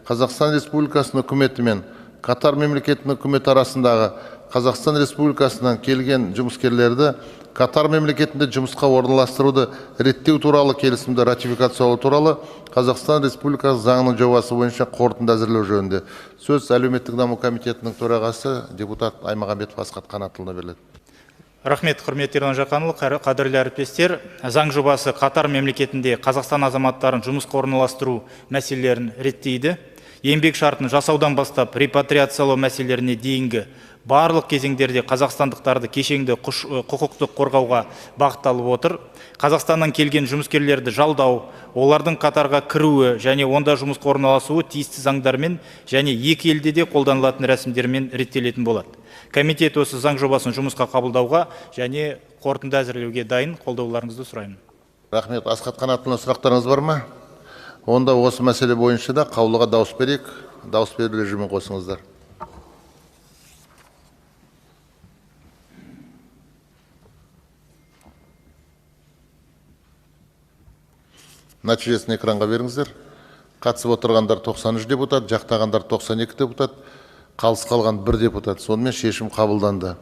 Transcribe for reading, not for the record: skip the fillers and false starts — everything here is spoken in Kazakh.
Қазақстан Республикасының үкіметі мен Катар мемлекетінің үкіметі арасындағы Қазақстан Республикасынан келген жұмыскерлерді Катар мемлекетінде жұмысқа орналастыруды реттеу туралы келісімді ратификациялау туралы Қазақстан Республикасы заңының жобасы бойынша қорытынды әзірлеу жөнінде сөз әлеуметтік даму комитетінің төрағасы депутат Аймағамбетов Асхат Қанатұлына беріледі. Рахмет, құрметті Ерлан Жақанұлы, қадірлі әріптестер. Заң жобасы Катар мемлекетінде Қазақстан азаматтарын жұмысқа орналастыру мәселелерін реттейді. Еңбек шартын жасаудан бастап репатриациялау мәселелеріне дейінгі барлық кезеңдерде қазақстандықтарды кешенді құқықтық қорғауға бағытталып отыр. Қазақстаннан келген жұмыскерлерді жалдау, олардың Катарға кіруі және онда жұмысқа орналасуы тиісті заңдармен және екі елде де қолданылатын рәсімдермен реттелетін болады. Комитет осы заң жобасын жұмысқа қабылдауға және қорытынды әзірлеуге дайын, қолдауларыңызды сұраймын. Рахмет. Асхат Қанатұлына сұрақтарыңыз бар ма? Онда осы мәселе бойынша да қаулыға дауыс берейік. Дауыс беру режимін қосыңыздар. Нәтижесін экранға беріңіздер. Қатысып отырғандар 93 депутат, жақтағандар 92 депутат, қалыс қалған 1 депутат. Сонымен шешім қабылданды.